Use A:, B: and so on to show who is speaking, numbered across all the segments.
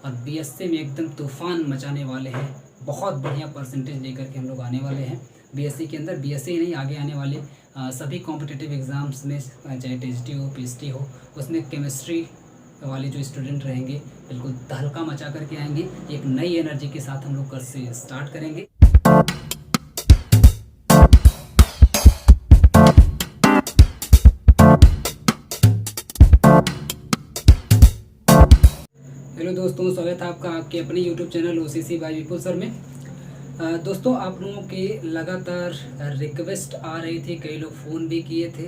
A: और बीएससी में एकदम तूफान मचाने वाले हैं। बहुत बढ़िया परसेंटेज लेकर के हम लोग आने वाले हैं बीएससी के अंदर। बीएससी ही नहीं, आगे आने वाले सभी कॉम्पिटिटिव एग्ज़ाम्स में, चाहे टीजीटी हो, पीएचडी हो, उसमें केमिस्ट्री वाले जो स्टूडेंट रहेंगे बिल्कुल तहलका मचा करके आएंगे। एक नई एनर्जी के साथ हम लोग कल से स्टार्ट करेंगे। हेलो दोस्तों, स्वागत है आपका आपके अपने यूट्यूब चैनल ओसीसी बाय विपुल सर में। दोस्तों, आप लोगों के लगातार रिक्वेस्ट आ रही थी, कई लोग फ़ोन भी किए थे,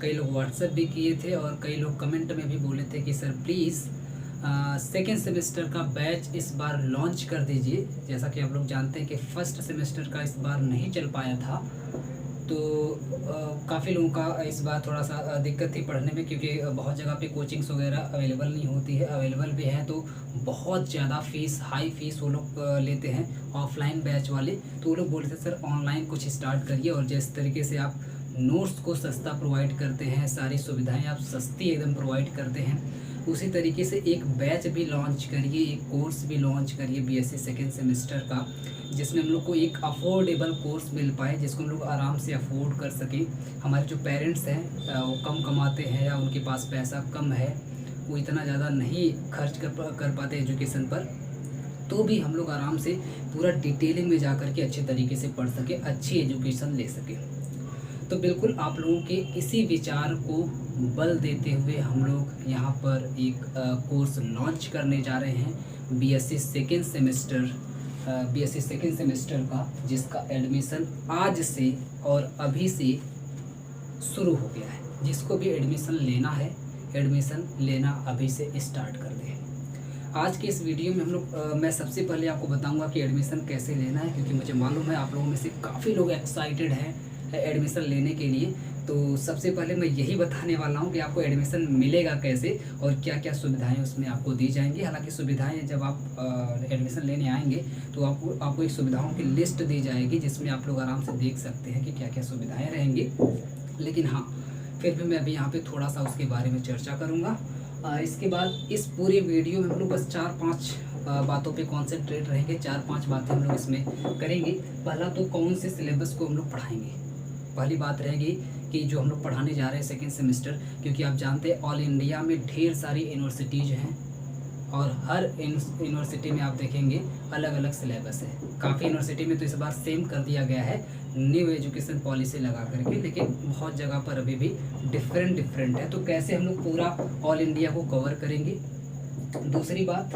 A: कई लोग व्हाट्सएप भी किए थे और कई लोग कमेंट में भी बोले थे कि सर प्लीज़ सेकेंड सेमेस्टर का बैच इस बार लॉन्च कर दीजिए। जैसा कि आप लोग जानते हैं कि फ़र्स्ट सेमेस्टर का इस बार नहीं चल पाया था, तो काफ़ी लोगों का इस बार थोड़ा सा दिक्कत थी पढ़ने में, क्योंकि बहुत जगह पे कोचिंग्स वगैरह अवेलेबल नहीं होती है। अवेलेबल भी हैं तो बहुत ज़्यादा फ़ीस, हाई फ़ीस वो लोग लेते हैं ऑफलाइन बैच वाले। तो वो लोग बोलते हैं सर ऑनलाइन कुछ स्टार्ट करिए, और जिस तरीके से आप नोट्स को सस्ता प्रोवाइड करते हैं, सारी सुविधाएँ आप सस्ती एकदम प्रोवाइड करते हैं, उसी तरीके से एक बैच भी लॉन्च करिए, एक कोर्स भी लॉन्च करिए बीएससी सेकेंड सेमेस्टर का, जिसमें हम लोग को एक अफोर्डेबल कोर्स मिल पाए, जिसको हम लोग आराम से अफोर्ड कर सकें। हमारे जो पेरेंट्स हैं वो कम कमाते हैं या उनके पास पैसा कम है, वो इतना ज़्यादा नहीं खर्च कर पाते एजुकेशन पर, तो भी हम लोग आराम से पूरा डिटेलिंग में जा कर के अच्छे तरीके से पढ़ सकें, अच्छी एजुकेशन ले सकें। तो बिल्कुल आप लोगों के इसी विचार को बल देते हुए हम लोग यहाँ पर एक कोर्स लॉन्च करने जा रहे हैं बीएससी सेकेंड सेमेस्टर का, जिसका एडमिशन आज से और अभी से शुरू हो गया है। जिसको भी एडमिशन लेना है, एडमिशन लेना अभी से स्टार्ट कर दें। आज के इस वीडियो में हम लोग मैं सबसे पहले आपको बताऊंगा कि एडमिशन कैसे लेना है, क्योंकि मुझे मालूम है आप लोगों में से काफ़ी लोग एक्साइटेड हैं एडमिशन लेने के लिए। तो सबसे पहले मैं यही बताने वाला हूँ कि आपको एडमिशन मिलेगा कैसे और क्या क्या सुविधाएं उसमें आपको दी जाएंगी। हालांकि सुविधाएं जब आप एडमिशन लेने आएंगे तो आपको एक सुविधाओं की लिस्ट दी जाएगी, जिसमें आप लोग आराम से देख सकते हैं कि क्या क्या सुविधाएँ रहेंगी। लेकिन हाँ, फिर भी मैं अभी यहाँ पर थोड़ा सा उसके बारे में चर्चा करूँगा। इसके बाद इस पूरे वीडियो में हम लोग बस 4-5 बातों पे कॉन्सेंट्रेट रहेंगे। 4-5 बातें हम लोग इसमें करेंगे। पहला तो कौन से सिलेबस को हम लोग पढ़ाएंगे। पहली बात रहेगी कि जो हम लोग पढ़ाने जा रहे हैं सेकेंड सेमेस्टर, क्योंकि आप जानते हैं ऑल इंडिया में ढेर सारी यूनिवर्सिटीज़ हैं और हर यूनिवर्सिटी में आप देखेंगे अलग अलग सिलेबस है। काफ़ी यूनिवर्सिटी में तो इस बार सेम कर दिया गया है न्यू एजुकेशन पॉलिसी लगा करके, लेकिन बहुत जगह पर अभी भी डिफरेंट है। तो कैसे हम लोग पूरा ऑल इंडिया को कवर करेंगे। दूसरी बात,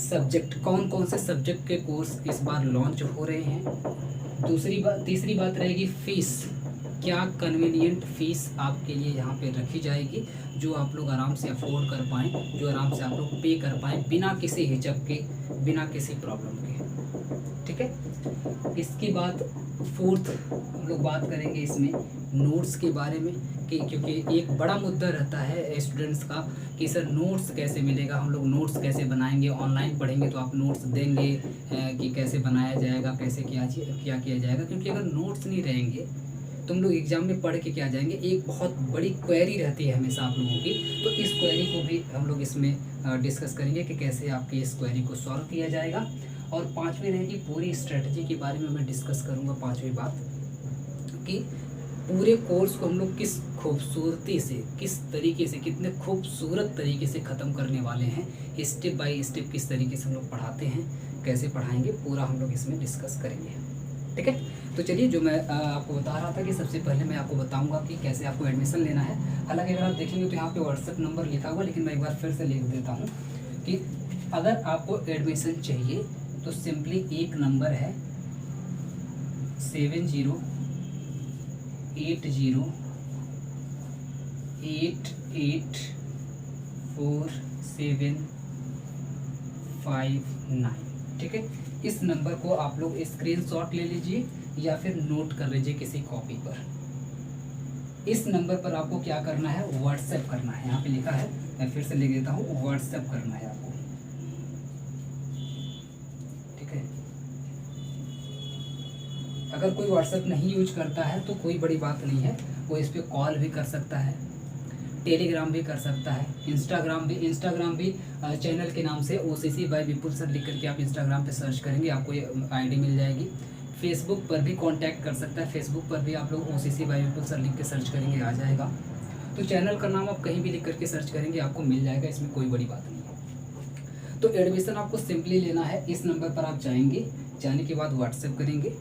A: सब्जेक्ट, कौन कौन से सब्जेक्ट के कोर्स इस बार लॉन्च हो रहे हैं। तीसरी बात रहेगी फीस, क्या कन्वीनियंट फ़ीस आपके लिए यहाँ पे रखी जाएगी, जो आप लोग आराम से अफोर्ड कर पाएँ, जो आराम से आप लोग पे कर पाएँ बिना किसी हिचक के, बिना किसी प्रॉब्लम के। ठीक है। इसके बाद फोर्थ हम लोग बात करेंगे इसमें नोट्स के बारे में, कि क्योंकि एक बड़ा मुद्दा रहता है स्टूडेंट्स का कि सर नोट्स कैसे मिलेगा, हम लोग नोट्स कैसे बनाएंगे। ऑनलाइन पढ़ेंगे तो आप नोट्स देंगे कि कैसे बनाया जाएगा, कैसे क्या किया जाएगा, क्योंकि अगर नोट्स नहीं रहेंगे तो हम लोग एग्ज़ाम में पढ़ के क्या जाएंगे। एक बहुत बड़ी क्वेरी रहती है हमेशा आप लोगों की, तो इस क्वेरी को भी हम लोग इसमें डिस्कस करेंगे कि कैसे आपकी इस क्वेरी को सॉल्व किया जाएगा। और पांचवी रहेगी पूरी स्ट्रेटजी के बारे में मैं डिस्कस करूँगा। पांचवी बात कि पूरे कोर्स को हम लोग किस खूबसूरती से, किस तरीके से, कितने खूबसूरत तरीके से ख़त्म करने वाले हैं, स्टेप बाय स्टेप किस तरीके से हम लोग पढ़ाते हैं, कैसे पढ़ाएंगे, पूरा हम लोग इसमें डिस्कस करेंगे। ठीक है। तो चलिए, जो मैं आपको बता रहा था कि सबसे पहले मैं आपको बताऊंगा कि कैसे आपको एडमिशन लेना है। हालांकि अगर आप देखेंगे तो यहाँ पे व्हाट्सएप नंबर लिखा हुआ, लेकिन मैं एक बार फिर से लिख देता हूँ कि अगर आपको एडमिशन चाहिए तो सिंपली एक नंबर है 7080884759। ठीक है। इस नंबर को आप लोग स्क्रीनशॉट ले लीजिए या फिर नोट कर लीजिए किसी कॉपी पर। इस नंबर पर आपको क्या करना है, व्हाट्सएप करना है। यहाँ पे लिखा है, मैं फिर से लिख देता हूँ, व्हाट्सएप करना है आपको। ठीक है। अगर कोई व्हाट्सएप नहीं यूज करता है तो कोई बड़ी बात नहीं है, वो इस पर कॉल भी कर सकता है, टेलीग्राम भी कर सकता है, इंस्टाग्राम भी चैनल के नाम से OCC बाय विपुल सर लिख करके आप इंस्टाग्राम पे सर्च करेंगे, आपको ये आईडी मिल जाएगी। फेसबुक पर भी कांटेक्ट कर सकता है, फेसबुक पर भी आप लोग OCC बाय विपुल सर लिख के सर्च करेंगे, आ जाएगा। तो चैनल का नाम आप कहीं भी लिख करके सर्च करेंगे, आपको मिल जाएगा, इसमें कोई बड़ी बात नहीं है। तो एडमिशन आपको सिंपली लेना है, इस नंबर पर आप जाएंगे, जाने के बाद व्हाट्सएप करेंगे।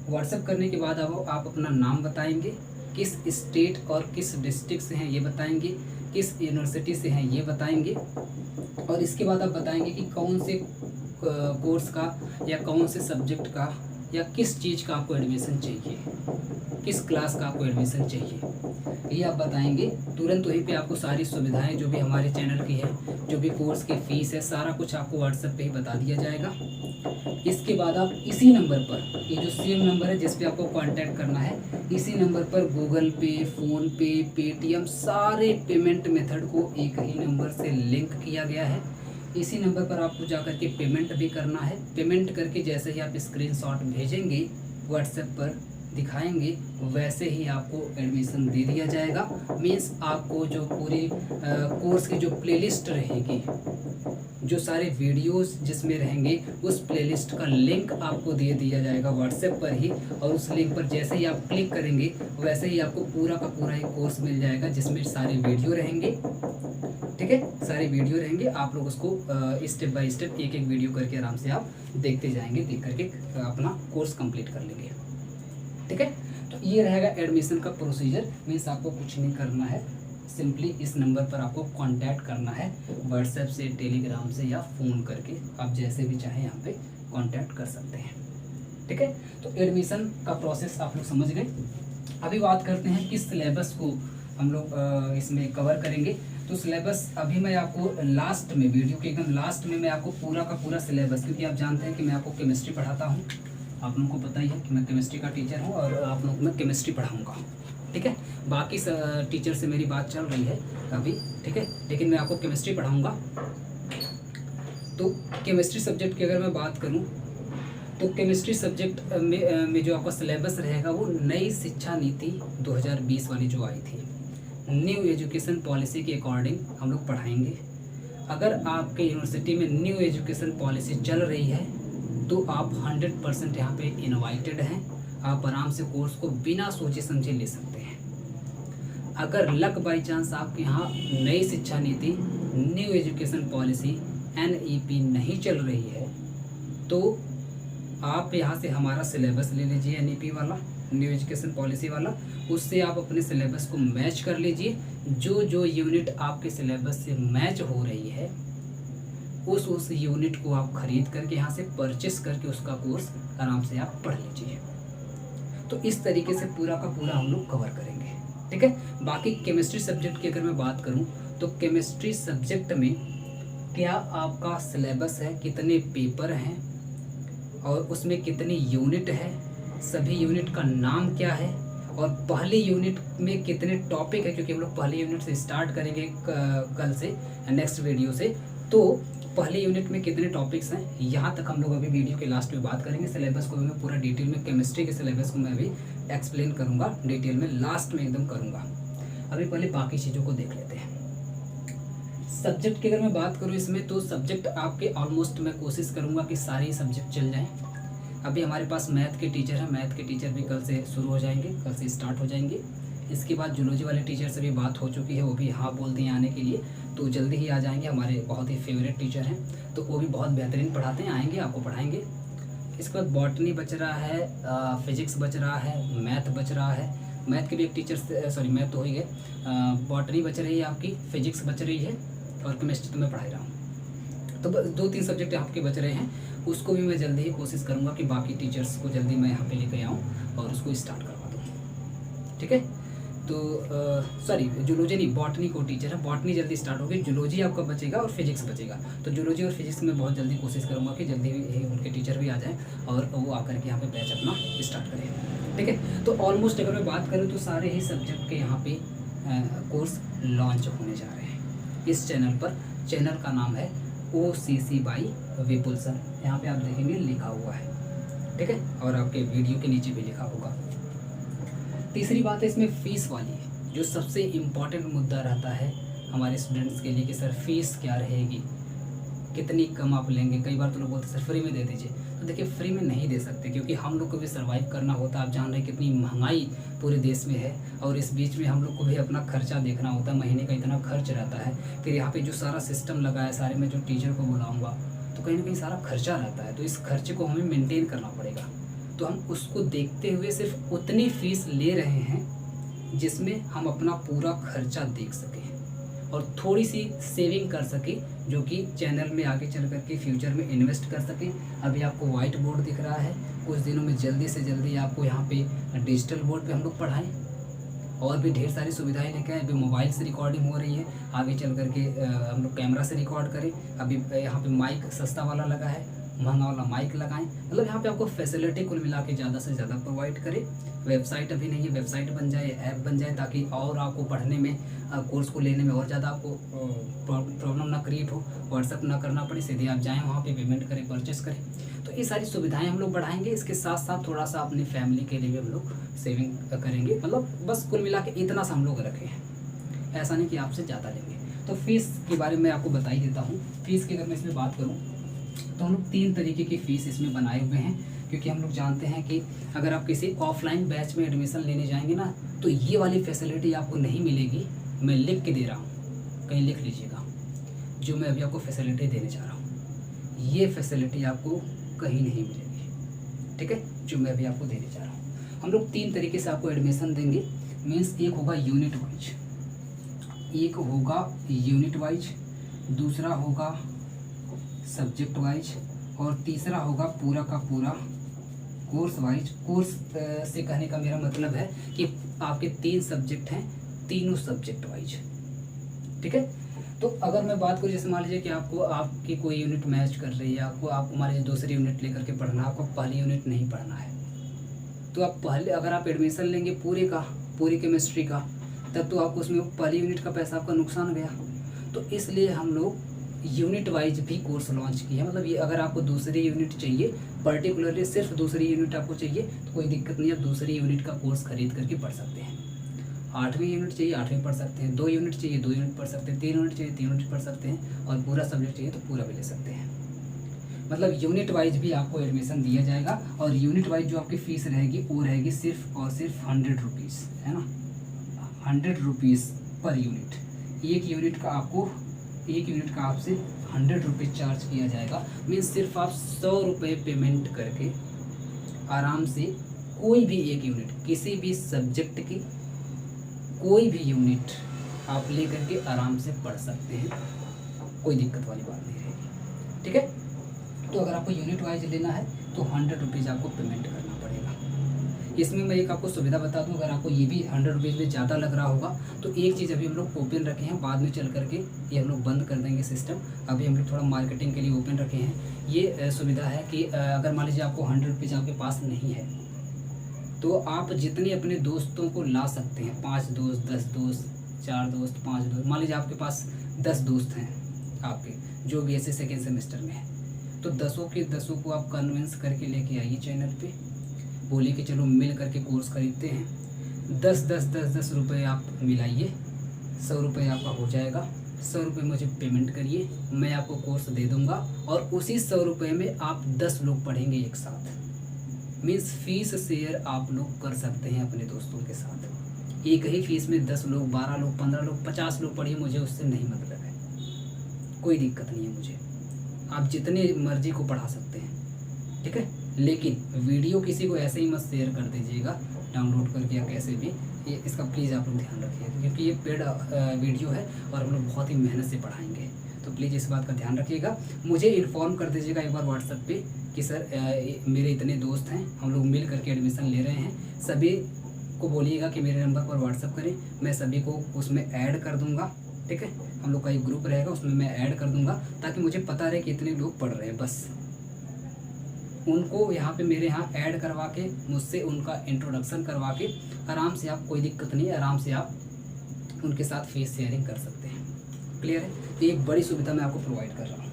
A: व्हाट्सएप करने के बाद आप अपना नाम बताएंगे, किस स्टेट और किस डिस्ट्रिक्ट से हैं ये बताएंगे, किस यूनिवर्सिटी से हैं ये बताएंगे, और इसके बाद आप बताएंगे कि कौन से कोर्स का या कौन से सब्जेक्ट का या किस चीज़ का आपको एडमिशन चाहिए, किस क्लास का आपको एडमिशन चाहिए, ये आप बताएंगे। तुरंत वहीं पे आपको सारी सुविधाएं जो भी हमारे चैनल की है, जो भी कोर्स की फ़ीस है, सारा कुछ आपको व्हाट्सएप पे ही बता दिया जाएगा। इसके बाद आप इसी नंबर पर, ये जो सेम नंबर है जिस पे आपको कांटेक्ट करना है, इसी नंबर पर गूगल पे, फ़ोन पे, पेटीएम, सारे पेमेंट मेथड को एक ही नंबर से लिंक किया गया है। इसी नंबर पर आपको जाकर के पेमेंट भी करना है। पेमेंट करके जैसे ही आप स्क्रीनशॉट भेजेंगे, व्हाट्सएप पर दिखाएंगे, वैसे ही आपको एडमिशन दे दिया जाएगा। मीन्स आपको जो पूरी कोर्स की जो प्लेलिस्ट रहेगी, जो सारे वीडियोस जिसमें रहेंगे, उस प्लेलिस्ट का लिंक आपको दे दिया जाएगा व्हाट्सएप पर ही, और उस लिंक पर जैसे ही आप क्लिक करेंगे, वैसे ही आपको पूरा का पूरा एक कोर्स मिल जाएगा, जिसमें सारे वीडियो रहेंगे। ठीक है, सारे वीडियो रहेंगे, आप लोग उसको स्टेप बाय स्टेप एक एक वीडियो करके आराम से आप देखते जाएंगे, देख करके अपना कोर्स कंप्लीट कर लेंगे। ठीक है, तो ये रहेगा एडमिशन का प्रोसीजर। मीन्स आपको कुछ नहीं करना है, सिंपली इस नंबर पर आपको कांटेक्ट करना है, व्हाट्सएप से, टेलीग्राम से या फ़ोन करके, आप जैसे भी चाहें यहाँ पे कांटेक्ट कर सकते हैं। ठीक है, तो एडमिशन का प्रोसेस आप लोग समझ गए। अभी बात करते हैं किस सिलेबस को हम लोग इसमें कवर करेंगे। तो सिलेबस अभी मैं आपको लास्ट में, वीडियो के एकदम लास्ट में मैं आपको पूरा का पूरा सिलेबस, क्योंकि आप जानते हैं कि मैं आपको केमिस्ट्री पढ़ाता हूँ, आप लोगों को पता ही है कि मैं केमिस्ट्री का टीचर हूँ, और आप लोगों को मैं केमिस्ट्री पढ़ाऊँगा। ठीक है, बाकी टीचर से मेरी बात चल रही है अभी, ठीक है, लेकिन मैं आपको केमिस्ट्री पढ़ाऊँगा। तो केमिस्ट्री सब्जेक्ट की अगर मैं बात करूँ, तो केमिस्ट्री सब्जेक्ट में जो आपका सिलेबस रहेगा, वो नई शिक्षा नीति 2020 वाली जो आई थी, न्यू एजुकेशन पॉलिसी के अकॉर्डिंग हम लोग पढ़ाएंगे। अगर आपके यूनिवर्सिटी में न्यू एजुकेशन पॉलिसी चल रही है, तो आप 100% यहाँ पे इनवाइटेड हैं, आप आराम से कोर्स को बिना सोचे समझे ले सकते हैं। अगर लक बाई चांस आपके यहाँ नई शिक्षा नीति, न्यू एजुकेशन पॉलिसी NEP नहीं चल रही है, तो आप यहाँ से हमारा सिलेबस ले लीजिए, NEP वाला, न्यू एजुकेशन पॉलिसी वाला, उससे आप अपने सिलेबस को मैच कर लीजिए। जो जो यूनिट आपके सिलेबस से मैच हो रही है, उस यूनिट को आप खरीद करके यहाँ से परचेस करके उसका कोर्स आराम से आप पढ़ लीजिए। तो इस तरीके से पूरा का पूरा हम लोग कवर करेंगे। ठीक है, बाकी केमिस्ट्री सब्जेक्ट की अगर मैं बात करूँ, तो केमिस्ट्री सब्जेक्ट में क्या आपका सिलेबस है, कितने पेपर हैं, और उसमें कितनी यूनिट है, सभी यूनिट का नाम क्या है, और पहली यूनिट में कितने टॉपिक है, क्योंकि हम लोग पहली यूनिट से स्टार्ट करेंगे कल से, नेक्स्ट वीडियो से। तो पहली यूनिट में कितने टॉपिक्स हैं, यहाँ तक हम लोग अभी वीडियो के लास्ट में बात करेंगे। सिलेबस को भी मैं पूरा डिटेल में, केमिस्ट्री के सिलेबस को मैं अभी एक्सप्लेन करूँगा डिटेल में, लास्ट में एकदम करूँगा। अभी पहले बाकी चीज़ों को देख लेते हैं। सब्जेक्ट की अगर मैं बात करूँ इसमें, तो सब्जेक्ट आपके ऑलमोस्ट मैं कोशिश करूँगा कि सारे ही सब्जेक्ट चल जाएँ। अभी हमारे पास मैथ के टीचर हैं, मैथ के टीचर भी कल से शुरू हो जाएंगे, कल से स्टार्ट हो जाएंगे। इसके बाद जूलॉजी वाले टीचर से भी बात हो चुकी है, वो भी हाँ बोल दिए आने के लिए, तो जल्दी ही आ जाएंगे। हमारे बहुत ही फेवरेट टीचर हैं, तो वो भी बहुत बेहतरीन पढ़ाते हैं, आएंगे आपको पढ़ाएंगे। इसके बाद बॉटनी बच रहा है, फिजिक्स बच रहा है, मैथ बच रहा है। मैथ के भी एक टीचर, सॉरी मैथ तो हो ही गए, बॉटनी बच रही है आपकी, फिजिक्स बच रही है, और केमिस्ट्री तो मैं पढ़ा ही रहा हूँ। तो बस 2-3 सब्जेक्ट आपके बच रहे हैं, उसको भी मैं जल्दी ही कोशिश करूँगा कि बाकी टीचर्स को जल्दी मैं यहाँ पे लेकर आऊँ और उसको स्टार्ट करवा दूँ। ठीक है, तो सॉरी जूलॉजी नहीं, बॉटनी को टीचर है, बॉटनी जल्दी स्टार्ट होगी, जूलॉजी आपका बचेगा और फिजिक्स बचेगा। तो जूलॉजी और फिजिक्स में बहुत जल्दी कोशिश करूँगा कि जल्दी ही उनके टीचर भी आ जाएँ और वो आकर के यहाँ पे बैच अपना स्टार्ट करें। ठीक है, तो ऑलमोस्ट अगर मैं बात करूँ तो सारे ही सब्जेक्ट के यहाँ पे कोर्स लॉन्च होने जा रहे हैं इस चैनल पर। चैनल का नाम है OCC बाई विपुल सर, यहाँ पे आप देखेंगे लिखा हुआ है। ठीक है, और आपके वीडियो के नीचे भी लिखा होगा। तीसरी बात है इसमें फीस वाली है। जो सबसे इम्पॉर्टेंट मुद्दा रहता है हमारे स्टूडेंट्स के लिए कि सर फीस क्या रहेगी, कितनी कम आप लेंगे। कई बार तो लोग बोलते हैं सर फ्री में दे दीजिए। तो देखिए फ्री में नहीं दे सकते, क्योंकि हम लोग को भी सर्वाइव करना होता है। आप जान रहे हैं कितनी महंगाई पूरे देश में है, और इस बीच में हम लोग को भी अपना खर्चा देखना होता है। महीने का इतना खर्च रहता है, फिर यहाँ पे जो सारा सिस्टम लगा है, सारे मैं जो टीचर को बुलाऊँगा तो कहीं ना कहीं सारा खर्चा रहता है। तो इस खर्चे को हमें मेनटेन करना पड़ेगा। तो हम उसको देखते हुए सिर्फ उतनी फ़ीस ले रहे हैं जिसमें हम अपना पूरा खर्चा देख सकें और थोड़ी सी सेविंग कर सकें, जो कि चैनल में आगे चल कर के फ्यूचर में इन्वेस्ट कर सकें। अभी आपको वाइट बोर्ड दिख रहा है, कुछ दिनों में जल्दी से जल्दी आपको यहाँ पे डिजिटल बोर्ड पे हम लोग पढ़ाएं, और भी ढेर सारी सुविधाएं लेके आए। अभी मोबाइल से रिकॉर्डिंग हो रही है, आगे चल कर के हम लोग कैमरा से रिकॉर्ड करें। अभी यहाँ पे माइक सस्ता वाला लगा है, महंगा वाला माइक लगाएं। मतलब यहाँ पे आपको फैसिलिटी कुल मिला के ज़्यादा से ज़्यादा प्रोवाइड करें। वेबसाइट अभी नहीं है, वेबसाइट बन जाए, ऐप बन जाए, ताकि और आपको पढ़ने में, कोर्स को लेने में और ज़्यादा आपको प्रॉब्लम ना क्रिएट हो, व्हाट्सअप ना करना पड़े, सीधे आप जाएँ वहाँ पे पेमेंट करें, परचेस करें। तो ये सारी सुविधाएं हम लोग बढ़ाएंगे। इसके साथ साथ थोड़ा सा अपनी फैमिली के लिए भी हम लोग सेविंग करेंगे। मतलब बस कुल मिला के इतना सा हम लोग रखे हैं, ऐसा नहीं कि आपसे ज़्यादा लेंगे। तो फीस के बारे में आपको बता ही देता हूँ। फीस की अगर मैं इसमें बात करूँ तो हम लोग 3 तरीके की फ़ीस इसमें बनाए हुए हैं, क्योंकि हम लोग जानते हैं कि अगर आप किसी ऑफलाइन बैच में एडमिशन लेने जाएंगे ना, तो ये वाली फैसिलिटी आपको नहीं मिलेगी। मैं लिख के दे रहा हूँ, कहीं लिख लीजिएगा, जो मैं अभी आपको फैसिलिटी देने जा रहा हूँ, ये फैसिलिटी आपको कहीं नहीं मिलेगी, ठीक है, जो मैं अभी आपको देने जा रहा हूँ। हम लोग 3 तरीके से आपको एडमिशन देंगे। मीन्स एक होगा यूनिट वाइज, दूसरा होगा सब्जेक्ट वाइज, और तीसरा होगा पूरा का पूरा कोर्स वाइज। कोर्स से कहने का मेरा मतलब है कि आपके 3 सब्जेक्ट हैं, तीनों सब्जेक्ट वाइज, ठीक है। तो अगर मैं बात करूँ, जैसे मान लीजिए कि आपको आपकी कोई यूनिट मैच कर रही है, आपको मान लीजिए दूसरी यूनिट लेकर के पढ़ना है, आपको पहली यूनिट नहीं पढ़ना है, तो आप पहले अगर आप एडमिशन लेंगे पूरी केमिस्ट्री का, तब तो आपको उसमें पहली यूनिट का पैसा आपका नुकसान गया। तो इसलिए हम लोग यूनिट वाइज भी कोर्स लॉन्च किया है। मतलब ये अगर आपको दूसरी यूनिट चाहिए, पर्टिकुलरली सिर्फ दूसरी यूनिट आपको चाहिए, तो कोई दिक्कत नहीं, आप दूसरी यूनिट का कोर्स खरीद करके पढ़ सकते हैं। 8वीं यूनिट चाहिए 8वीं पढ़ सकते हैं, 2 यूनिट चाहिए 2 यूनिट पढ़ सकते हैं, 3 यूनिट चाहिए 3 यूनिट पढ़ सकते हैं, और पूरा सब्जेक्ट चाहिए तो पूरा भी ले सकते हैं। मतलब यूनिट वाइज भी आपको एडमिशन दिया जाएगा, और यूनिट वाइज जो आपकी फ़ीस रहेगी वो रहेगी सिर्फ और सिर्फ 100 रुपीज़, है ना, 100 रुपीज़ पर यूनिट। एक यूनिट का आपसे 100 रुपीज़ चार्ज किया जाएगा। मीन्स सिर्फ आप 100 रुपये पेमेंट करके आराम से कोई भी एक यूनिट, किसी भी सब्जेक्ट की कोई भी यूनिट आप ले करके आराम से पढ़ सकते हैं, कोई दिक्कत वाली बात नहीं रहेगी, ठीक है। तो अगर आपको यूनिट वाइज लेना है तो 100 रुपीज़ आपको पेमेंट करना पड़ेगा। इसमें मैं एक आपको सुविधा बता दूं, अगर आपको ये भी 100 रुपीज़ में ज़्यादा लग रहा होगा तो एक चीज़ अभी हम लोग ओपन रखे हैं, बाद में चल करके ये हम लोग बंद कर देंगे सिस्टम। अभी हम लोग थोड़ा मार्केटिंग के लिए ओपन रखे हैं। ये सुविधा है कि अगर मान लीजिए आपको 100 रुपीज़ आपके पास नहीं है, तो आप जितने अपने दोस्तों को ला सकते हैं, 5 दोस्त, 10 दोस्त, 4 दोस्त, 5 दोस्त, मान लीजिए आपके पास 10 दोस्त हैं आपके, जो BSc सेकेंड सेमेस्टर में है, तो 10 के 10 को आप कन्विंस करके लेके आइए चैनल पे, बोलिए कि चलो मिल करके कोर्स खरीदते हैं। 10 रुपये आप मिलाइए, 100 रुपये आपका हो जाएगा। 100 रुपये मुझे पेमेंट करिए, मैं आपको कोर्स दे दूंगा, और उसी 100 रुपये में आप 10 लोग पढ़ेंगे एक साथ। मीन्स फीस शेयर आप लोग कर सकते हैं अपने दोस्तों के साथ। एक ही फीस में 10 लोग, 12 लोग, 15 लोग, 50 लोग पढ़िए, मुझे उससे नहीं मतलब है, कोई दिक्कत नहीं है मुझे। आप जितने मर्जी को पढ़ा सकते हैं, ठीक है। लेकिन वीडियो किसी को ऐसे ही मत शेयर कर दीजिएगा डाउनलोड करके या कैसे भी, ये इसका प्लीज़ आप लोग ध्यान रखिएगा, क्योंकि ये पेड वीडियो है और हम लोग बहुत ही मेहनत से पढ़ाएंगे। तो प्लीज़ इस बात का ध्यान रखिएगा। मुझे इन्फॉर्म कर दीजिएगा एक बार व्हाट्सएप पे कि सर मेरे इतने दोस्त हैं, हम लोग मिल करके एडमिशन ले रहे हैं। सभी को बोलिएगा कि मेरे नंबर पर व्हाट्सएप करें, मैं सभी को उसमें ऐड कर दूँगा, ठीक है। हम लोग का एक ग्रुप रहेगा, उसमें मैं ऐड कर दूँगा, ताकि मुझे पता रहे कि इतने लोग पढ़ रहे हैं। बस उनको यहाँ पे मेरे यहाँ ऐड करवा के, मुझसे उनका इंट्रोडक्शन करवा के, आराम से आप, कोई दिक्कत नहीं है, आराम से आप उनके साथ फीस शेयरिंग कर सकते हैं। क्लियर है। तो एक बड़ी सुविधा मैं आपको प्रोवाइड कर रहा हूँ।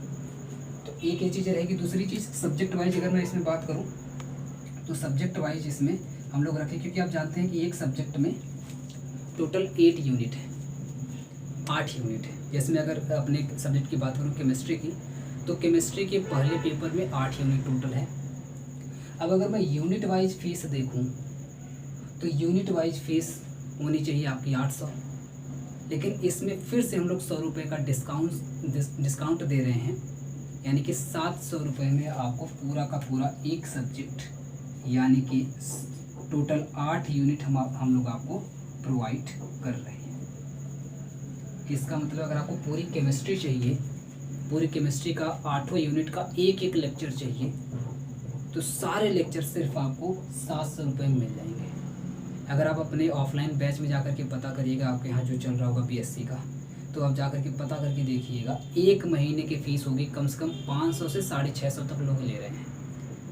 A: तो एक ये चीज़ रहेगी। दूसरी चीज़ सब्जेक्ट वाइज अगर मैं इसमें बात करूँ तो सब्जेक्ट वाइज इसमें हम लोग रखें, क्योंकि आप जानते हैं कि एक सब्जेक्ट में टोटल 8 यूनिट है, 8 यूनिट है। जैसे मैं अगर अपने सब्जेक्ट की बात करूँ केमिस्ट्री की, तो केमिस्ट्री के पहले पेपर में 8 यूनिट टोटल है। अब अगर मैं यूनिट वाइज फीस देखूँ तो यूनिट वाइज फीस होनी चाहिए आपकी 800, लेकिन इसमें फिर से हम लोग 100 रुपये का डिस्काउंट दे रहे हैं, यानी कि 700 रुपये में आपको पूरा का पूरा एक सब्जेक्ट यानी कि टोटल 8 यूनिट हम लोग आपको प्रोवाइड कर रहे हैं। इसका मतलब अगर आपको पूरी केमिस्ट्री चाहिए, पूरी केमिस्ट्री का 8 यूनिट का एक एक लेक्चर चाहिए, तो सारे लेक्चर सिर्फ आपको 700 रुपये में मिल जाएंगे। अगर आप अपने ऑफलाइन बैच में जाकर के पता करिएगा, आपके यहाँ जो चल रहा होगा बीएससी का, तो आप जाकर के पता करके देखिएगा, एक महीने की फ़ीस होगी कम से कम 500 से 650 तक लोग ले रहे हैं।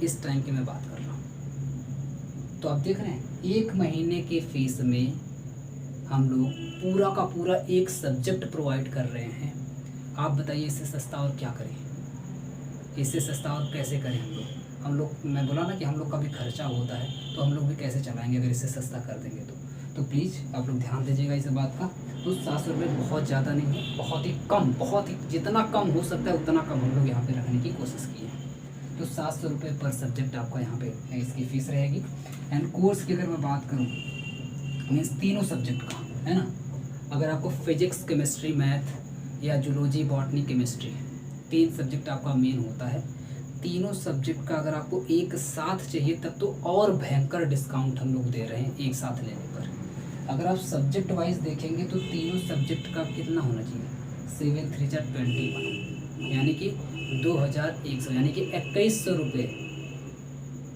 A: इस टाइम की मैं बात कर रहा हूँ। तो आप देख रहे हैं एक महीने की फ़ीस में हम लोग पूरा का पूरा एक सब्जेक्ट प्रोवाइड कर रहे हैं। आप बताइए इससे सस्ता और क्या करें, इससे सस्ता और कैसे करें हम लोग मैं बोला ना कि हम लोग का भी खर्चा होता है, तो हम लोग भी कैसे चलाएंगे अगर इससे सस्ता कर देंगे तो प्लीज़ आप लोग ध्यान दीजिएगा इस बात का। तो 700 रुपये बहुत ज़्यादा नहीं है, बहुत ही कम, बहुत ही जितना कम हो सकता है उतना कम हम लोग यहाँ पे रखने की कोशिश की है। तो 700 रुपये पर सब्जेक्ट आपका यहाँ पे इसकी फ़ीस रहेगी। एंड कोर्स की अगर मैं बात करूँ मीन्स तीनों सब्जेक्ट का है ना, अगर आपको फिजिक्स, केमिस्ट्री, मैथ या जूलॉजी, बॉटनी, केमिस्ट्री 3 सब्जेक्ट आपका मेन होता है, तीनों सब्जेक्ट का अगर आपको एक साथ चाहिए तब तो और भयंकर डिस्काउंट हम लोग दे रहे हैं एक साथ लेने पर। अगर आप सब्जेक्ट वाइज देखेंगे तो तीनों सब्जेक्ट का कितना होना चाहिए, 7 3 4 21, यानी कि 2100, यानी कि 2100 रुपये,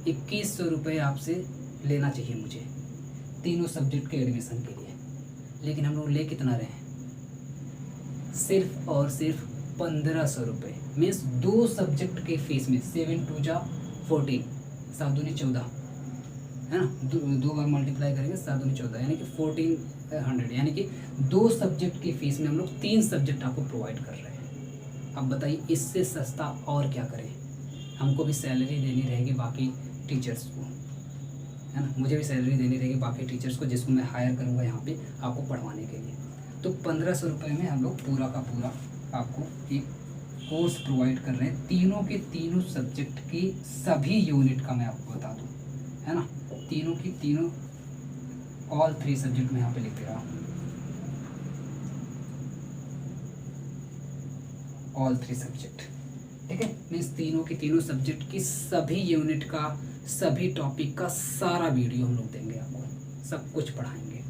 A: 2100 रुपये आपसे लेना चाहिए मुझे तीनों सब्जेक्ट के एडमिशन के लिए। लेकिन हम लोग ले कितना रहे हैं, सिर्फ और सिर्फ 1500 रुपये। मीन्स 2 सब्जेक्ट के फीस में 7 2 जा 14, 7 दूनी 14 है ना, 2 बार मल्टीप्लाई करेंगे 7 दूनी 14, यानी कि 1400, यानी कि 2 सब्जेक्ट की फ़ीस में हम लोग 3 सब्जेक्ट आपको प्रोवाइड कर रहे हैं। अब बताइए इससे सस्ता और क्या करें। हमको भी सैलरी देनी रहेगी बाकी टीचर्स को, है ना, मुझे भी सैलरी देनी रहेगी बाकी टीचर्स को जिसको मैं हायर करूँगा यहाँ पे आपको पढ़वाने के लिए। तो 1500 रुपये में हम लोग पूरा का पूरा आपको एक कोर्स प्रोवाइड कर रहे हैं, तीनों के तीनों सब्जेक्ट की सभी यूनिट का मैं आपको बता दूं, है ना, तीनों की तीनों ऑल 3 सब्जेक्ट में यहाँ पे लिख दे रहा हूँ, ऑल 3 सब्जेक्ट, ठीक है। मीन्स तीनों की तीनों सब्जेक्ट की सभी यूनिट का, सभी टॉपिक का सारा वीडियो हम लोग देंगे आपको, सब कुछ पढ़ाएंगे,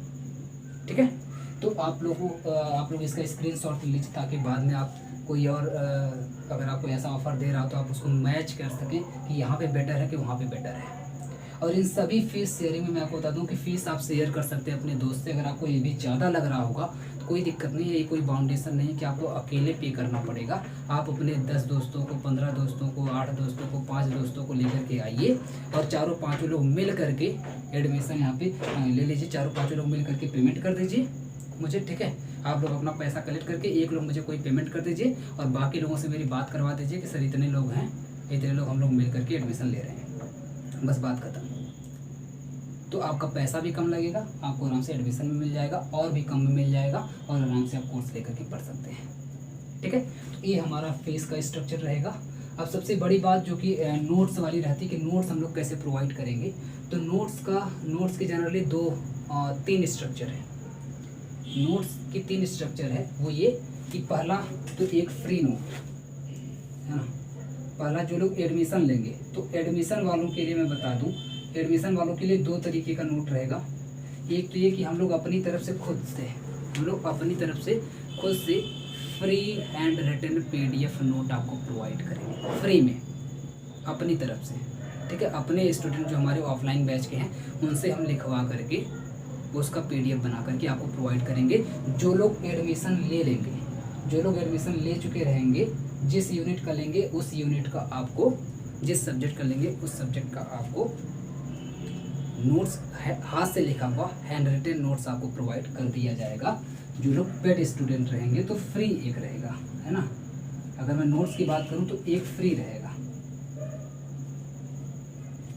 A: ठीक है। तो आप लोग इसका स्क्रीनशॉट लीजिए ताकि बाद में आप कोई और अगर आपको ऐसा ऑफ़र दे रहा हो तो आप उसको मैच कर सकें कि यहाँ पे बेटर है कि वहाँ पे बेटर है। और इन सभी फ़ीस शेयरिंग में मैं आपको बता दूँ कि फ़ीस आप शेयर कर सकते हैं अपने दोस्त से। अगर आपको ये भी ज़्यादा लग रहा होगा तो कोई दिक्कत नहीं है, ये कोई बाउंडेशन नहीं है कि आपको अकेले पे करना पड़ेगा। आप अपने 10 दोस्तों को, 15 दोस्तों को, 8 दोस्तों को, 5 दोस्तों को लेकर के आइए और 4-5 लोग मिल करके एडमिशन यहाँ पे ले लीजिए। 4-5 लोग मिल करके पेमेंट कर दीजिए मुझे, ठीक है। आप लोग अपना पैसा कलेक्ट करके एक लोग मुझे कोई पेमेंट कर दीजिए और बाकी लोगों से मेरी बात करवा दीजिए कि सर इतने लोग हैं, इतने लोग हम लोग मिल करके एडमिशन ले रहे हैं, बस बात खत्म। तो आपका पैसा भी कम लगेगा, आपको आराम से एडमिशन में मिल जाएगा और भी कम में मिल जाएगा और आराम से आप कोर्स लेकर के पढ़ सकते हैं, ठीक है। तो ये हमारा फीस का स्ट्रक्चर रहेगा। अब सबसे बड़ी बात जो कि नोट्स वाली रहती है कि नोट्स हम लोग कैसे प्रोवाइड करेंगे। तो नोट्स के जनरली 3 स्ट्रक्चर है। नोट्स की 3 स्ट्रक्चर है, वो ये कि पहला तो एक फ्री नोट है ना, पहला जो लोग एडमिशन लेंगे तो एडमिशन वालों के लिए मैं बता दूं, एडमिशन वालों के लिए 2 तरीके का नोट रहेगा। एक तो ये कि हम लोग अपनी तरफ से खुद से free hand written PDF note आपको प्रोवाइड करेंगे फ्री में अपनी तरफ से, ठीक है। अपने स्टूडेंट जो हमारे ऑफलाइन बैच के हैं उनसे हम लिखवा करके उसका PDF बना करके आपको प्रोवाइड करेंगे। जो लोग एडमिशन ले लेंगे, जो लोग एडमिशन ले चुके रहेंगे, जिस यूनिट का लेंगे उस यूनिट का आपको, जिस सब्जेक्ट का लेंगे उस सब्जेक्ट का आपको नोट्स हाथ से लिखा हुआ हैंड रिटन नोट्स आपको प्रोवाइड कर दिया जाएगा। जो लोग पेड स्टूडेंट रहेंगे तो फ्री एक रहेगा, है ना। अगर मैं नोट्स की बात करूं तो एक फ्री रहेगा,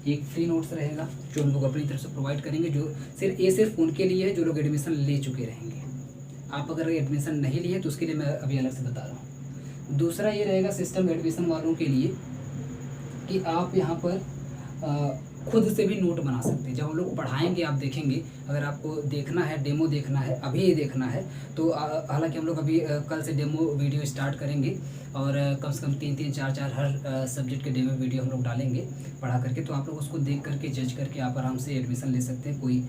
A: एक फ्री नोट्स रहेगा जो हम लोग अपनी तरफ से प्रोवाइड करेंगे, जो सिर्फ उनके लिए है जो लोग एडमिशन ले चुके रहेंगे। आप अगर एडमिशन नहीं लिए तो उसके लिए मैं अभी अलग से बता रहा हूँ। दूसरा ये रहेगा सिस्टम एडमिशन वालों के लिए कि आप यहाँ पर खुद से भी नोट बना सकते हैं। जब हम लोग पढ़ाएंगे आप देखेंगे, अगर आपको देखना है, डेमो देखना है, अभी ये देखना है तो हालांकि हम लोग अभी कल से डेमो वीडियो स्टार्ट करेंगे और कम से कम 3-3, 4-4 हर सब्जेक्ट के डेमो वीडियो हम लोग डालेंगे पढ़ा करके। तो आप लोग उसको देख करके जज करके आप आराम से एडमिशन ले सकते हैं, कोई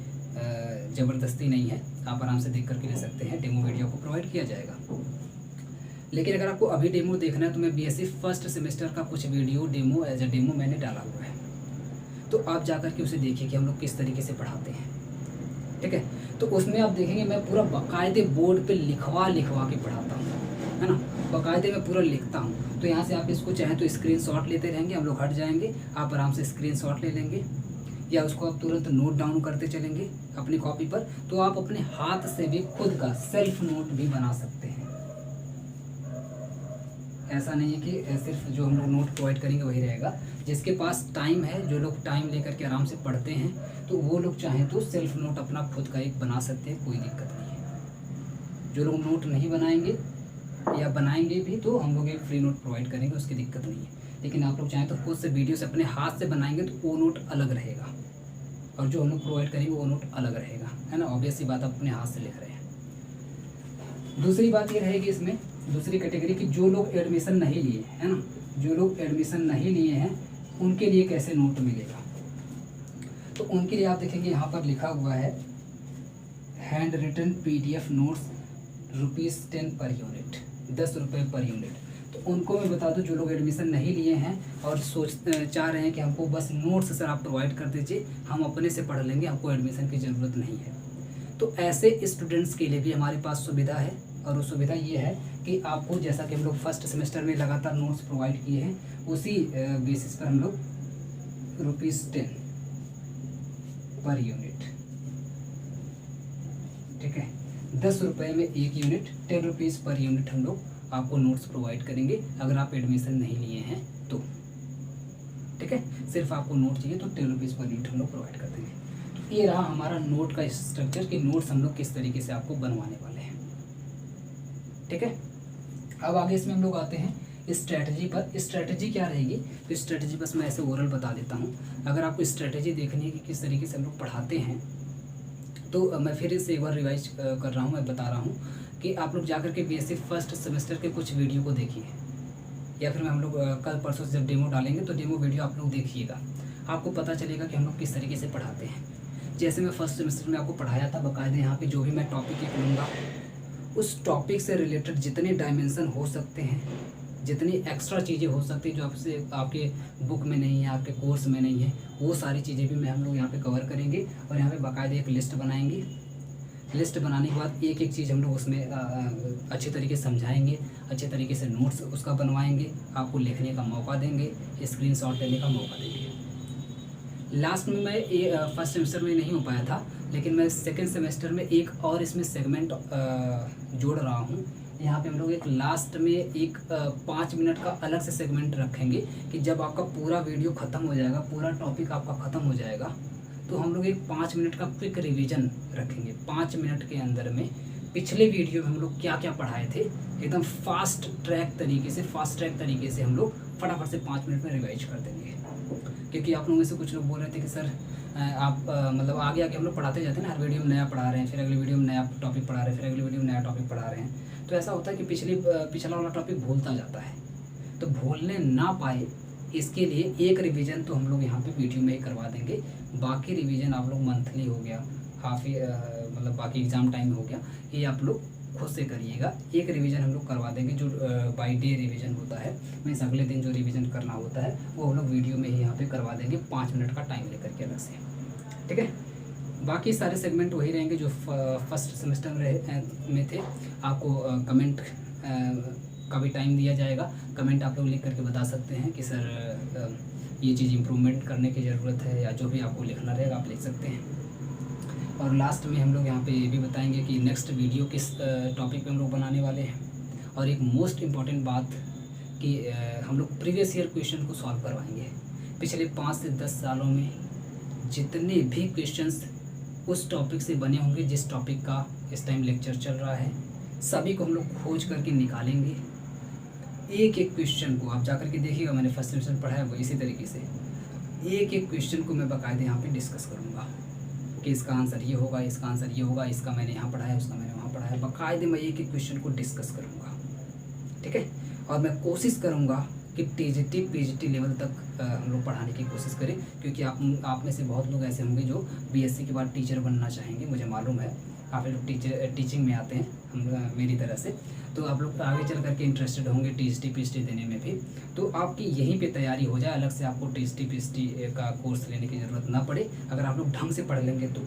A: ज़बरदस्ती नहीं है, आप आराम से देख करके ले सकते हैं। डेमो वीडियो को प्रोवाइड किया जाएगा। लेकिन अगर आपको अभी डेमो देखना है तो मैं बीएससी फर्स्ट सेमेस्टर का कुछ video demo as a demo मैंने डाला हुआ है, तो आप जा कर के उसे देखिए कि हम लोग किस तरीके से पढ़ाते हैं। ठीक है, तो उसमें आप देखेंगे मैं पूरा बाकायदे बोर्ड पे लिखवा के पढ़ाता हूँ, है ना, बाकायदे मैं पूरा लिखता हूँ। तो यहाँ से आप इसको चाहें तो स्क्रीनशॉट लेते रहेंगे, हम लोग हट जाएंगे, आप आराम से स्क्रीनशॉट ले लेंगे या उसको आप तुरंत नोट डाउन करते चलेंगे अपनी कॉपी पर। तो आप अपने हाथ से भी खुद का सेल्फ नोट भी बना सकते हैं। ऐसा नहीं है कि सिर्फ जो हम लोग नोट प्रोवाइड करेंगे वही रहेगा। जिसके पास टाइम है, जो लोग टाइम लेकर के आराम से पढ़ते हैं, तो वो लोग चाहें तो सेल्फ नोट अपना खुद का एक बना सकते हैं, कोई दिक्कत नहीं है। जो लोग नोट नहीं बनाएंगे या बनाएंगे भी तो हम लोग एक फ्री नोट प्रोवाइड करेंगे, उसकी दिक्कत नहीं है। लेकिन आप लोग चाहें तो खुद से वीडियो से अपने हाथ से बनाएंगे तो वो नोट अलग रहेगा और जो हम लोग प्रोवाइड करेंगे वो नोट अलग रहेगा, है ना। ऑब्वियस सी बात, आप अपने हाथ से लिख रहे हैं। दूसरी बात ये रहेगी इसमें, दूसरी कैटेगरी की जो लोग एडमिशन नहीं लिए, है ना, जो लोग एडमिशन नहीं लिए हैं उनके लिए कैसे नोट मिलेगा। तो उनके लिए आप देखेंगे यहाँ पर लिखा हुआ है hand written PDF notes ₹10 per unit, 10 रुपये पर यूनिट। तो उनको मैं बता दूं जो लोग एडमिशन नहीं लिए हैं और चाह रहे हैं कि हमको बस नोट्स सर आप प्रोवाइड कर दीजिए, हम अपने से पढ़ लेंगे, हमको एडमिशन की ज़रूरत नहीं है। तो ऐसे स्टूडेंट्स के लिए भी हमारे पास सुविधा है, और वो सुविधा ये है कि आपको जैसा कि हम लोग फर्स्ट सेमेस्टर में लगातार नोट्स प्रोवाइड किए हैं, उसी बेसिस पर हम लोग ₹10 पर यूनिट, ठीक है, 10 रुपये में एक यूनिट, 10 रुपीज़ पर यूनिट हम लोग आपको नोट्स प्रोवाइड करेंगे अगर आप एडमिशन नहीं लिए हैं तो। ठीक है, सिर्फ आपको नोट चाहिए तो 10 रुपीज़ पर यूनिट हम लोग प्रोवाइड कर देंगे। तो ये रहा हमारा नोट का स्ट्रक्चर कि नोट्स हम लोग किस तरीके से आपको बनवाने वाले हैं। ठीक है, अब आगे इसमें हम लोग आते हैं स्ट्रैटेजी पर। स्ट्रैटेजी क्या रहेगी, तो स्ट्रैटेजी बस मैं ऐसे ओरल बता देता हूँ। अगर आपको स्ट्रैटेजी देखनी है कि किस तरीके से हम लोग पढ़ाते हैं तो मैं फिर से एक बार रिवाइज कर रहा हूँ, मैं बता रहा हूँ कि आप लोग जाकर के बीएससी फर्स्ट सेमेस्टर के कुछ वीडियो को देखिए, या फिर हम लोग कल परसों से जब डेमो डालेंगे तो डेमो वीडियो आप लोग देखिएगा, आपको पता चलेगा कि हम लोग किस तरीके से पढ़ाते हैं। जैसे मैं फर्स्ट सेमेस्टर में आपको पढ़ाया था, बाकायदे यहाँ पे जो भी मैं टॉपिक एक लूँगा उस टॉपिक से रिलेटेड जितने डायमेंशन हो सकते हैं, जितनी एक्स्ट्रा चीज़ें हो सकती हैं जो आपसे आपके बुक में नहीं है, आपके कोर्स में नहीं है, वो सारी चीज़ें भी हम लोग यहाँ पे कवर करेंगे। और यहाँ पे बाकायदे एक लिस्ट बनाएंगे। लिस्ट बनाने के बाद एक एक चीज़ हम लोग उसमें अच्छे तरीके से समझाएंगे, अच्छे तरीके से नोट्स उसका बनवाएंगे, आपको लिखने का मौका देंगे, स्क्रीनशॉट लेने का मौका देंगे। लास्ट में मैं फर्स्ट सेमेस्टर में नहीं हो पाया था, लेकिन मैं सेकेंड सेमेस्टर में एक और इसमें सेगमेंट जोड़ रहा हूँ। यहाँ पे हम लोग एक लास्ट में एक 5 मिनट का अलग से सेगमेंट रखेंगे कि जब आपका पूरा वीडियो ख़त्म हो जाएगा, पूरा टॉपिक आपका ख़त्म हो जाएगा, तो हम लोग एक 5 मिनट का क्विक रिवीजन रखेंगे। 5 मिनट के अंदर में पिछले वीडियो में हम लोग क्या क्या पढ़ाए थे, एकदम फास्ट ट्रैक तरीके से हम लोग फटाफट से 5 मिनट में रिवाइज कर देंगे। क्योंकि आप लोगों में से कुछ लोग बोल रहे थे कि सर आप मतलब आगे आगे हम लोग पढ़ाते जाते हैं ना, हर वीडियो में नया पढ़ा रहे हैं, फिर अगले वीडियो में नया टॉपिक पढ़ा रहे हैं, फिर अगले वीडियो में नया टॉपिक पढ़ा रहे हैं। तो ऐसा होता है कि पिछला वाला टॉपिक भूलता जाता है। तो भूलने ना पाए इसके लिए एक रिवीजन तो हम लोग यहाँ पे वीडियो में ही करवा देंगे। बाकी रिवीजन आप लोग मंथली हो गया, हाफ मतलब बाकी एग्ज़ाम टाइम हो गया, ये आप लोग खुद से करिएगा। एक रिवीजन हम लोग करवा देंगे जो बाय डे रिवीजन होता है, मीन्स अगले दिन जो रिवीजन करना होता है वो हम लोग वीडियो में ही यहाँ पे करवा देंगे 5 मिनट का टाइम लेकर के अलग से। ठीक है, बाकी सारे सेगमेंट वही रहेंगे जो फर्स्ट सेमेस्टर में थे। आपको कमेंट का भी टाइम दिया जाएगा, कमेंट आप लोग लिख करके बता सकते हैं कि सर ये चीज़ इम्प्रूवमेंट करने की ज़रूरत है, या जो भी आपको लिखना रहेगा आप लिख सकते हैं। और लास्ट में हम लोग यहाँ पे ये भी बताएंगे कि नेक्स्ट वीडियो किस टॉपिक पे हम लोग बनाने वाले हैं। और एक मोस्ट इम्पॉर्टेंट बात कि हम लोग प्रीवियस ईयर क्वेश्चन को सॉल्व करवाएंगे। पिछले 5 से 10 सालों में जितने भी क्वेश्चंस उस टॉपिक से बने होंगे जिस टॉपिक का इस टाइम लेक्चर चल रहा है, सभी को हम लोग खोज करके निकालेंगे। एक एक क्वेश्चन को आप जाकर के देखिएगा, मैंने फर्स्ट सेमेस्टर पढ़ा है वो इसी तरीके से एक एक क्वेश्चन को मैं बाकायदे यहाँ पे डिस्कस करूँगा कि इसका आंसर ये होगा, इसका आंसर ये होगा, इसका मैंने यहाँ पढ़ा है, उसका मैंने वहाँ पढ़ा है। बाकायदे मैं एक एक क्वेश्चन को डिस्कस करूँगा, ठीक है। और मैं कोशिश करूँगा कि टीजीटी पीजीटी लेवल तक हम लोग पढ़ाने की कोशिश करें, क्योंकि आप में से बहुत लोग ऐसे होंगे जो बीएससी के बाद टीचर बनना चाहेंगे। मुझे मालूम है काफ़ी लोग टीचिंग में आते हैं हम मेरी तरह से, तो आप लोग आगे चल करके इंटरेस्टेड होंगे टीजीटी पीजीटी देने में भी, तो आपकी यहीं पे तैयारी हो जाए। अलग से आपको टीजीटी पीजीटी का कोर्स लेने की ज़रूरत ना पड़े अगर आप लोग ढंग से पढ़ लेंगे तो।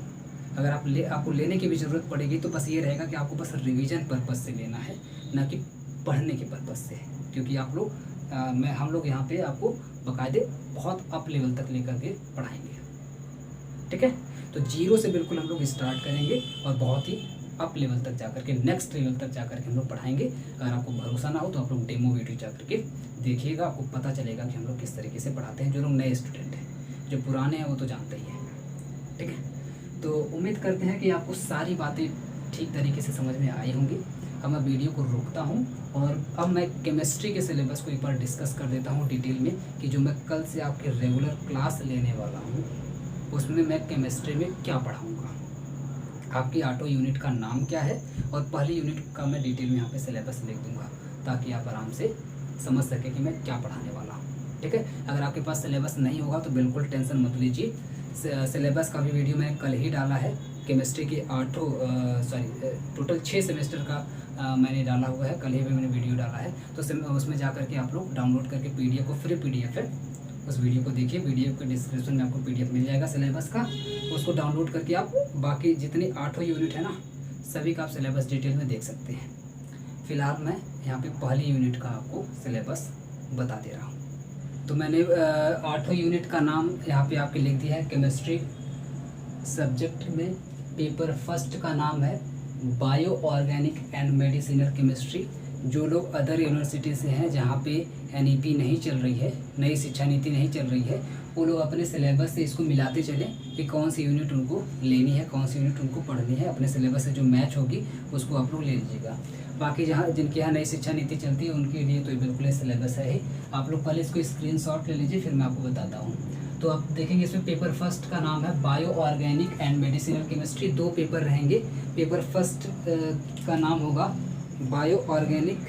A: अगर आपको लेने की भी ज़रूरत पड़ेगी तो बस ये रहेगा कि आपको बस रिवीजन पर्पज़ से लेना है, ना कि पढ़ने के पर्पज़ से, क्योंकि आप लोग हम लोग यहाँ पे आपको बाकायदे बहुत अप लेवल तक लेकर के पढ़ाएंगे, ठीक है। तो जीरो से बिल्कुल हम लोग स्टार्ट करेंगे और बहुत ही अप लेवल तक जाकर के नेक्स्ट लेवल तक जाकर के हम लोग पढ़ाएंगे। अगर आपको भरोसा ना हो तो आप लोग डेमो वीडियो जाकर के देखिएगा, आपको पता चलेगा कि हम लोग किस तरीके से पढ़ाते हैं। जो लोग नए स्टूडेंट हैं, जो पुराने हैं वो तो जानते ही हैं, ठीक है। तो उम्मीद करते हैं कि आपको सारी बातें ठीक तरीके से समझ में आई होंगी। अब मैं वीडियो को रोकता हूँ और अब मैं केमिस्ट्री के सिलेबस को एक बार डिस्कस कर देता हूँ डिटेल में, कि जो मैं कल से आपके रेगुलर क्लास लेने वाला हूँ उसमें मैं केमिस्ट्री में क्या पढ़ाऊँगा, आपकी ऑटो यूनिट का नाम क्या है, और पहली यूनिट का मैं डिटेल में यहाँ पे सिलेबस लिख दूँगा ताकि आप आराम से समझ सकें कि मैं क्या पढ़ाने वाला हूँ, ठीक है। अगर आपके पास सिलेबस नहीं होगा तो बिल्कुल टेंशन मत लीजिए, सिलेबस का भी वीडियो मैंने कल ही डाला है। केमिस्ट्री की टोटल 6 सेमेस्टर का मैंने डाला हुआ है, कल ही भी मैंने वीडियो डाला है। तो उसमें जा करके आप लोग डाउनलोड करके पीडीएफ को, फ्री पीडीएफ है, उस वीडियो को देखिए। वीडियो के डिस्क्रिप्शन में आपको पीडीएफ मिल जाएगा सिलेबस का, उसको डाउनलोड करके आप बाकी जितनी 8 यूनिट है ना सभी का आप सिलेबस डिटेल में देख सकते हैं। फिलहाल मैं यहाँ पे पहली यूनिट का आपको सिलेबस बता दे रहा हूँ। तो मैंने 8 यूनिट का नाम यहाँ पे आपके लिख दिया है। केमिस्ट्री सब्जेक्ट में पेपर फर्स्ट का नाम है bio organic and medicinal chemistry. जो लोग अदर यूनिवर्सिटी से हैं जहाँ पे एनईपी नहीं चल रही है, नई शिक्षा नीति नहीं चल रही है, वो लोग अपने सिलेबस से इसको मिलाते चलें कि कौन सी यूनिट उनको लेनी है, कौन सी यूनिट उनको पढ़नी है। अपने सिलेबस से जो मैच होगी उसको आप लोग ले लीजिएगा। बाकी जहाँ जिनके यहाँ नई शिक्षा नीति चलती है उनके लिए तो बिल्कुल सिलेबस है ही। आप लोग पहले इसको स्क्रीनशॉट ले लीजिए, फिर मैं आपको बताता हूँ। तो आप देखेंगे इसमें पेपर फर्स्ट का नाम है bio organic and medicinal chemistry. 2 paper रहेंगे। पेपर फर्स्ट का नाम होगा bio organic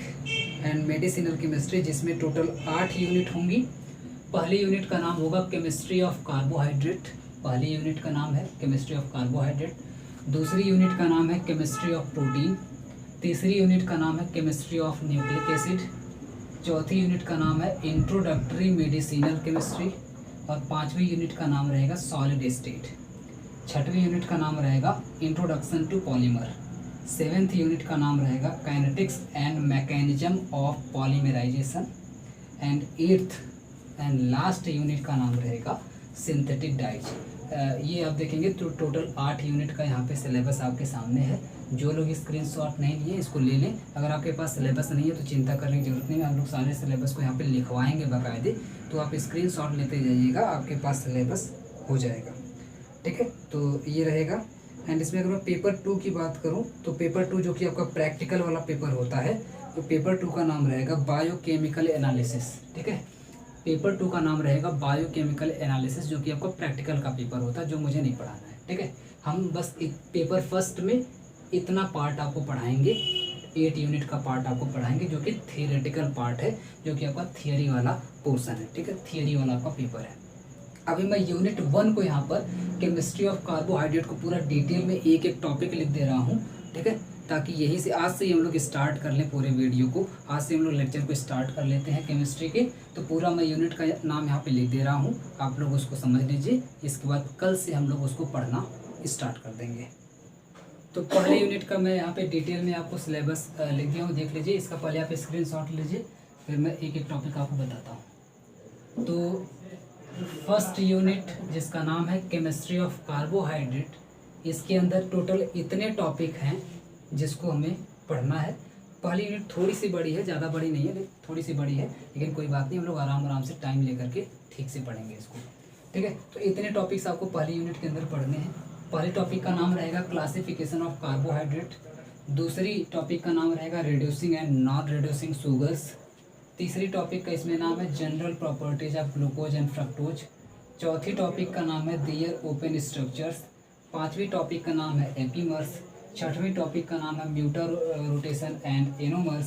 A: and medicinal chemistry, जिसमें टोटल 8 यूनिट होंगी। पहली यूनिट का नाम होगा केमिस्ट्री ऑफ कार्बोहाइड्रेट। पहली यूनिट का नाम है केमिस्ट्री ऑफ कार्बोहाइड्रेट। दूसरी यूनिट का नाम है केमिस्ट्री ऑफ प्रोटीन। तीसरी यूनिट का नाम है केमिस्ट्री ऑफ न्यूक्लिक एसिड। चौथी यूनिट का नाम है इंट्रोडक्टरी मेडिसिनल केमिस्ट्री। और 5वीं यूनिट का नाम रहेगा सॉलिड स्टेट। 6वीं यूनिट का नाम रहेगा introduction to polymer. 7th unit का नाम रहेगा kinetics and mechanism of polymerization. And 8th and last unit का नाम रहेगा सिंथेटिक डाइज। ये आप देखेंगे तो टोटल 8 यूनिट का यहाँ पे सिलेबस आपके सामने है। जो लोग स्क्रीनशॉट नहीं लिए इसको ले लें। अगर आपके पास सिलेबस नहीं है तो चिंता करने की जरूरत नहीं है, हम लोग सारे सिलेबस को यहाँ पे लिखवाएंगे बाकायदे। तो आप स्क्रीनशॉट लेते जाइएगा, आपके पास सिलेबस हो जाएगा, ठीक है। तो ये रहेगा। एंड इसमें अगर मैं पेपर 2 की बात करूँ तो पेपर 2 जो कि आपका प्रैक्टिकल वाला पेपर होता है, तो पेपर 2 का नाम रहेगा बायोकेमिकल एनालिसिस, ठीक है। पेपर 2 का नाम रहेगा बायोकेमिकल एनालिसिस, जो कि आपका प्रैक्टिकल का पेपर होता है, जो मुझे नहीं पढ़ाना है, ठीक है। हम बस पेपर फर्स्ट में इतना पार्ट आपको पढ़ाएंगे, 8 यूनिट का पार्ट आपको पढ़ाएंगे, जो कि थियोरेटिकल पार्ट है, जो कि आपका थियरी वाला पोर्शन है, ठीक है। थियरी वाला आपका पेपर है। अभी मैं यूनिट 1 को यहाँ पर केमिस्ट्री ऑफ कार्बोहाइड्रेट को पूरा डिटेल में एक एक टॉपिक लिख दे रहा हूँ, ठीक है, ताकि यहीं से आज से ही हम लोग स्टार्ट कर लें पूरे वीडियो को। आज से हम लोग लेक्चर को स्टार्ट कर लेते हैं केमिस्ट्री के। तो पूरा मैं यूनिट का नाम यहाँ पे लिख दे रहा हूँ, आप लोग उसको समझ लीजिए। इसके बाद कल से हम लोग उसको पढ़ना स्टार्ट कर देंगे। तो पहले यूनिट का मैं यहाँ पे डिटेल में आपको सिलेबस लिख दिया हूँ, देख लीजिए। इसका पहले आप स्क्रीनशॉट लीजिए, फिर मैं एक एक टॉपिक आपको बताता हूँ। तो फर्स्ट यूनिट जिसका नाम है केमिस्ट्री ऑफ कार्बोहाइड्रेट, इसके अंदर टोटल इतने टॉपिक हैं जिसको हमें पढ़ना है। पहली यूनिट थोड़ी सी बड़ी है, ज़्यादा बड़ी नहीं है, लेकिन थोड़ी सी बड़ी है, लेकिन कोई बात नहीं, हम लोग आराम से टाइम लेकर के ठीक से पढ़ेंगे इसको। ठीक है, तो इतने टॉपिक्स आपको पहली यूनिट के अंदर पढ़ने हैं। पहले टॉपिक का नाम रहेगा क्लासिफिकेशन ऑफ कार्बोहाइड्रेट, दूसरी टॉपिक का नाम रहेगा reducing and non reducing sugars, तीसरी टॉपिक का इसमें नाम है general properties of glucose and fructose, चौथी टॉपिक का नाम है दियर ओपन स्ट्रक्चर्स, पांचवी टॉपिक का नाम है एपीमर्स, छठवीं टॉपिक का नाम है म्यूटर रोटेशन एंड एनोमर्स,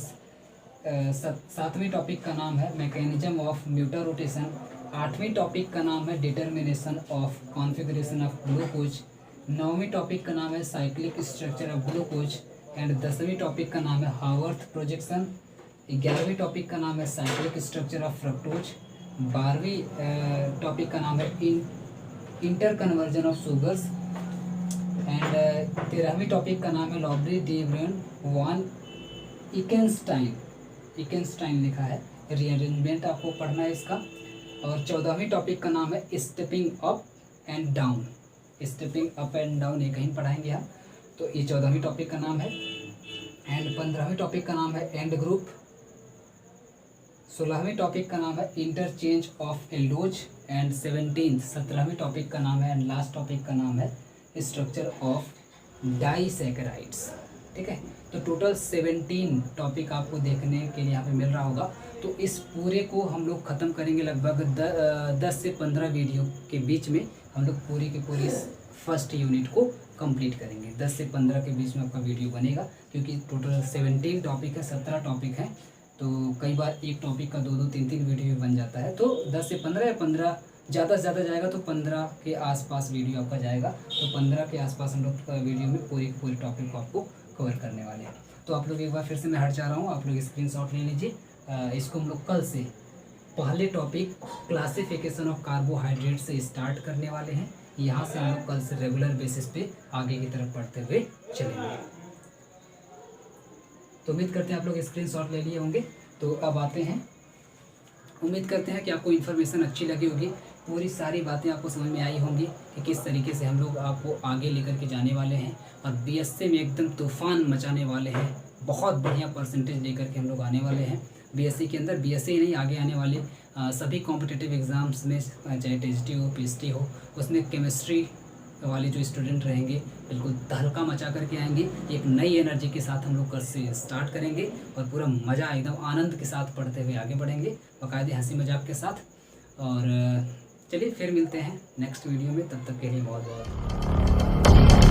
A: सातवीं टॉपिक का नाम है मैकेनिज्म ऑफ म्यूटर रोटेशन, आठवीं टॉपिक का नाम है determination of configuration of glucose, नौवीं टॉपिक का नाम है cyclic structure of glucose and 10वीं टॉपिक का नाम है हावर्थ प्रोजेक्शन, 11वीं टॉपिक का नाम है साइक्लिक स्ट्रक्चर ऑफ फ्रक्टोज, 12वीं टॉपिक का नाम है interconversion of sugars and 13वीं टॉपिक का नाम है Lobry de Bruyn van Ekenstein लिखा है, रीअरेंजमेंट आपको पढ़ना है इसका, और 14वीं टॉपिक का नाम है stepping up and down, stepping up and down ये कहीं पढ़ाएंगे हम, तो ये 14वीं टॉपिक का नाम है। एंड 15वीं टॉपिक का नाम है एंड ग्रुप, 16वीं टॉपिक का नाम है इंटरचेंज ऑफ एल्डोज एंड 17वीं टॉपिक का नाम है एंड लास्ट टॉपिक का नाम है स्ट्रक्चर ऑफ डाइसैकेराइड्स। ठीक है, तो टोटल 17 टॉपिक आपको देखने के लिए यहाँ पे मिल रहा होगा। तो इस पूरे को हम लोग ख़त्म करेंगे लगभग 10 से 15 वीडियो के बीच में, हम लोग पूरी की पूरी फर्स्ट यूनिट को कंप्लीट करेंगे। 10 से 15 के बीच में आपका वीडियो बनेगा, क्योंकि टोटल 17 टॉपिक है, 17 टॉपिक हैं, तो कई बार एक टॉपिक का 2-2, 3-3 वीडियो भी बन जाता है। तो 10 से 15 या 15 ज़्यादा से ज़्यादा जाएगा तो 15 के आसपास वीडियो आपका जाएगा। तो 15 के आसपास हम लोग वीडियो में पूरी टॉपिक को आपको कवर करने वाले हैं। तो आप लोग एक बार फिर से मैं हट जा रहा हूँ, आप लोग स्क्रीनशॉट ले लीजिए। इसको हम लोग कल से पहले टॉपिक क्लासिफिकेशन ऑफ कार्बोहाइड्रेट से स्टार्ट करने वाले हैं। यहाँ से हम लोग कल से रेगुलर बेसिस पे आगे की तरफ बढ़ते हुए चलेंगे। तो उम्मीद करते हैं आप लोग स्क्रीनशॉट ले लिए होंगे। तो अब आते हैं, उम्मीद करते हैं कि आपको इन्फॉर्मेशन अच्छी लगी होगी, पूरी सारी बातें आपको समझ में आई होंगी कि किस तरीके से हम लोग आपको आगे लेकर के जाने वाले हैं और बीएससी में एकदम तूफान मचाने वाले हैं। बहुत बढ़िया परसेंटेज लेकर के हम लोग आने वाले हैं बीएससी के अंदर। बीएससी नहीं, आगे आने वाले सभी कॉम्पिटिटिव एग्ज़ाम्स में, चाहे टीजीटी हो, पीएचडी हो, उसमें केमिस्ट्री वाले जो स्टूडेंट रहेंगे बिल्कुल तहलका मचा करके आएंगे। एक नई एनर्जी के साथ हम लोग कल से स्टार्ट करेंगे और पूरा मज़ा एकदम आनंद के साथ पढ़ते हुए आगे बढ़ेंगे, बाकायदे हंसी मजाक के साथ। और चलिए फिर मिलते हैं नेक्स्ट वीडियो में, तब तक के लिए बहुत बहुत